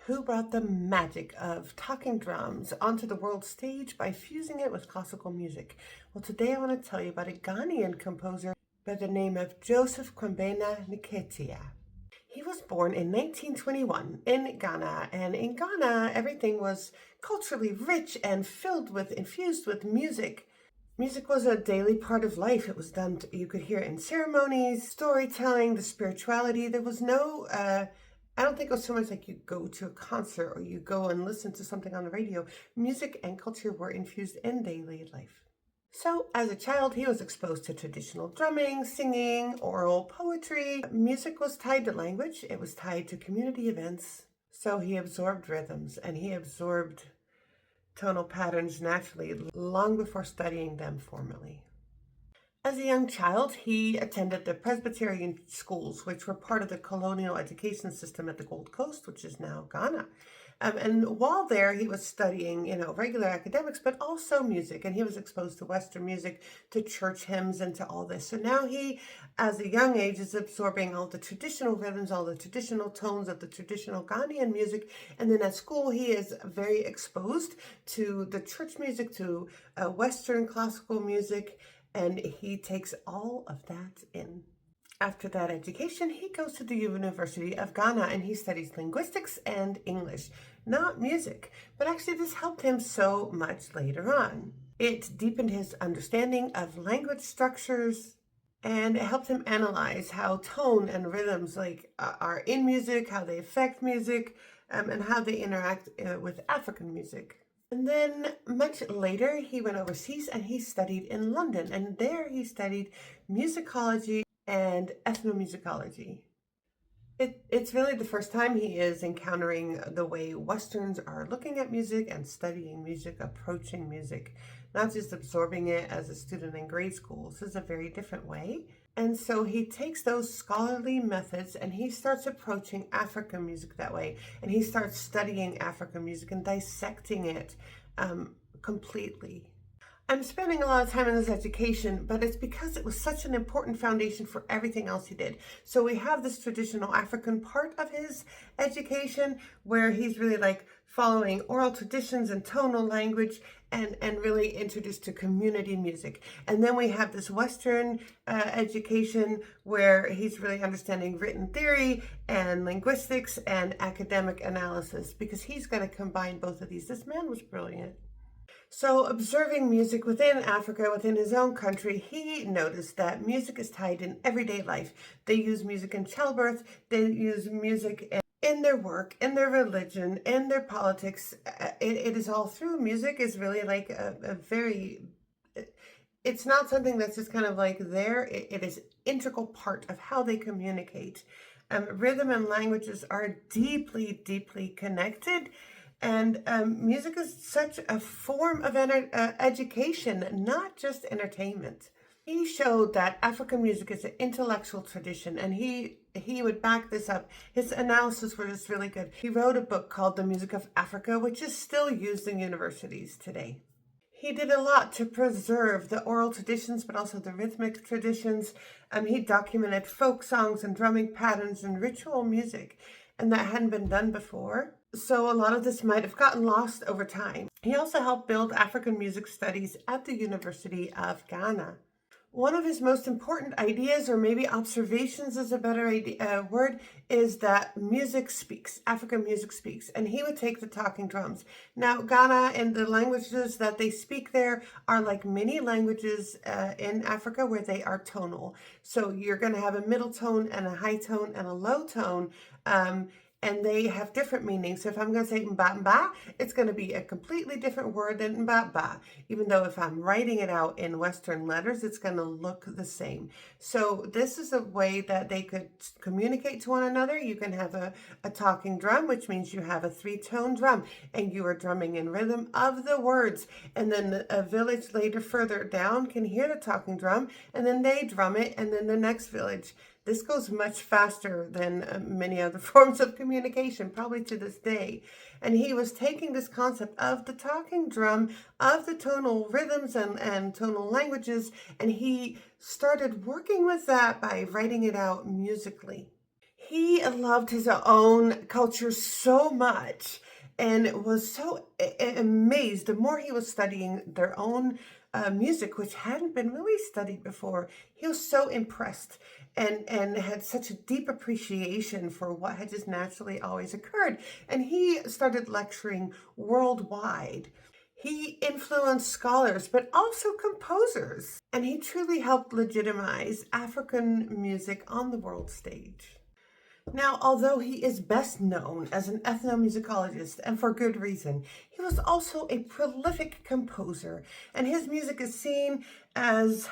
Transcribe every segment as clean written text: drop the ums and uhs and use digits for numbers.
Who brought the magic of talking drums onto the world stage by fusing it with classical music? Well, today I want to tell you about a Ghanaian composer by the name of Joseph Kwabena Nketia. He was born in 1921 in Ghana, and in Ghana, everything was culturally rich and infused with music. Music was a daily part of life. It was done, you could hear it in ceremonies, storytelling, the spirituality. There was no, I don't think it was so much like you go to a concert or you go and listen to something on the radio. Music and culture were infused in daily life. So, as a child, he was exposed to traditional drumming, singing, oral poetry. Music was tied to language, it was tied to community events. So, he absorbed rhythms and he absorbed tonal patterns naturally long before studying them formally. As a young child, he attended the Presbyterian schools, which were part of the colonial education system at the Gold Coast, which is now Ghana. And while there, he was studying, regular academics, but also music. And he was exposed to Western music, to church hymns, and to all this. So now he, as a young age, is absorbing all the traditional rhythms, all the traditional tones of the traditional Ghanaian music. And then at school, he is very exposed to the church music, to Western classical music, and he takes all of that in. After that education, he goes to the University of Ghana and he studies linguistics and English, not music. But actually, this helped him so much later on. It deepened his understanding of language structures, and it helped him analyze how tone and rhythms are in music, how they affect music, and how they interact with African music. And then much later, he went overseas and he studied in London. And there he studied musicology and ethnomusicology. It's really the first time he is encountering the way Westerns are looking at music and studying music, approaching music, not just absorbing it as a student in grade school. This is a very different way. And so he takes those scholarly methods and he starts approaching African music that way. And he starts studying African music and dissecting it completely. I'm spending a lot of time in this education, but it's because it was such an important foundation for everything else he did. So we have this traditional African part of his education where he's really following oral traditions and tonal language and really introduced to community music. And then we have this Western education where he's really understanding written theory and linguistics and academic analysis because he's going to combine both of these. This man was brilliant. So, observing music within Africa, within his own country, he noticed that music is tied in everyday life. They use music in childbirth, they use music in their work, in their religion, in their politics. It is all through. Music is really it's not something that's just kind of there. It is integral part of how they communicate. Rhythm and languages are deeply, deeply connected. And music is such a form of education, not just entertainment. He showed that African music is an intellectual tradition, and he would back this up. His analysis was just really good. He wrote a book called The Music of Africa, which is still used in universities today. He did a lot to preserve the oral traditions, but also the rhythmic traditions. He documented folk songs and drumming patterns and ritual music, and that hadn't been done before. So a lot of this might have gotten lost over time. He also helped build African music studies at the University of Ghana. One of his most important ideas, or maybe observations is a better word, is that music speaks. African music speaks. And he would take the talking drums. Now, Ghana and the languages that they speak there are like many languages in Africa where they are tonal. So you're going to have a middle tone and a high tone and a low tone. And they have different meanings. So if I'm going to say mba mba, it's going to be a completely different word than mba mba. Even though if I'm writing it out in Western letters, it's going to look the same. So this is a way that they could communicate to one another. You can have a talking drum, which means you have a 3-tone drum, and you are drumming in rhythm of the words. And then a village later further down can hear the talking drum, and then they drum it, and then the next village. This goes much faster than many other forms of communication, probably to this day. And he was taking this concept of the talking drum, of the tonal rhythms and tonal languages, and he started working with that by writing it out musically. He loved his own culture so much and was so amazed the more he was studying their own music, which hadn't been really studied before. He was so impressed and had such a deep appreciation for what had just naturally always occurred. And he started lecturing worldwide. He influenced scholars, but also composers, and he truly helped legitimize African music on the world stage. Now, although he is best known as an ethnomusicologist, and for good reason, he was also a prolific composer, and his music is seen as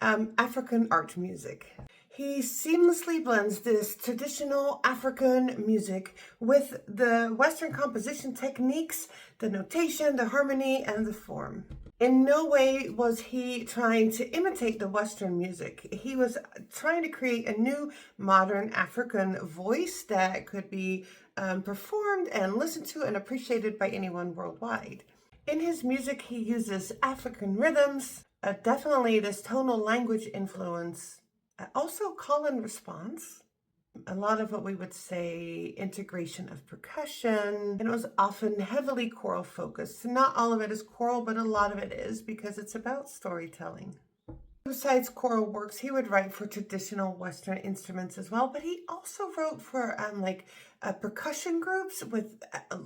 African art music. He seamlessly blends this traditional African music with the Western composition techniques, the notation, the harmony, and the form. In no way was he trying to imitate the Western music. He was trying to create a new modern African voice that could be performed and listened to and appreciated by anyone worldwide. In his music, he uses African rhythms, definitely this tonal language influence, also call and response, a lot of what we would say integration of percussion, and it was often heavily choral focused. Not all of it is choral, but a lot of it is because it's about storytelling. Besides choral works, he would write for traditional Western instruments as well, but he also wrote for percussion groups with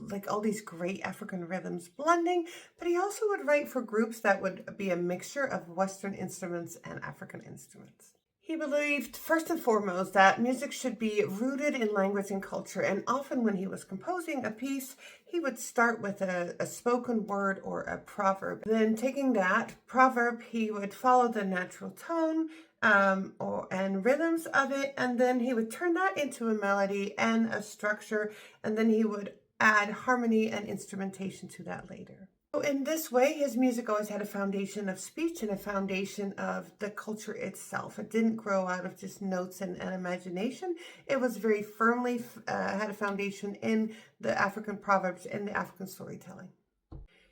like all these great African rhythms blending, but he also would write for groups that would be a mixture of Western instruments and African instruments. He believed, first and foremost, that music should be rooted in language and culture, and often when he was composing a piece, he would start with a spoken word or a proverb. Then taking that proverb, he would follow the natural tone and rhythms of it, and then he would turn that into a melody and a structure, and then he would add harmony and instrumentation to that later. So in this way, his music always had a foundation of speech and a foundation of the culture itself. It didn't grow out of just notes and imagination. It was very firmly had a foundation in the African proverbs and the African storytelling.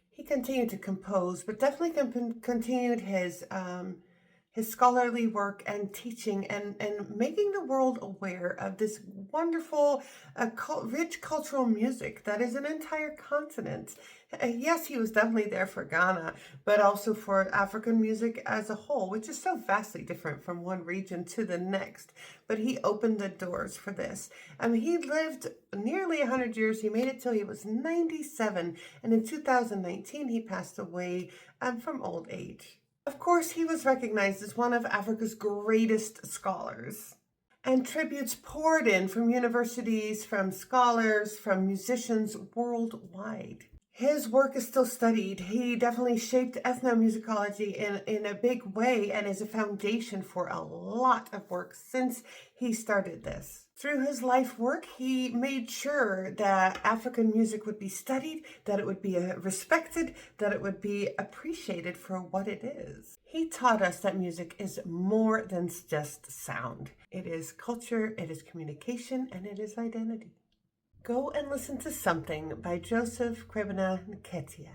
He continued to compose, but definitely continued his scholarly work and teaching and making the world aware of this wonderful, rich cultural music that is an entire continent. Yes, he was definitely there for Ghana, but also for African music as a whole, which is so vastly different from one region to the next. But he opened the doors for this. I mean, he lived nearly 100 years. He made it till he was 97. And in 2019, he passed away from old age. Of course, he was recognized as one of Africa's greatest scholars, and tributes poured in from universities, from scholars, from musicians worldwide. His work is still studied. He definitely shaped ethnomusicology in a big way and is a foundation for a lot of work since he started this. Through his life work, he made sure that African music would be studied, that it would be respected, that it would be appreciated for what it is. He taught us that music is more than just sound. It is culture, it is communication, and it is identity. Go and listen to Something by Joseph Kwabena Nketia.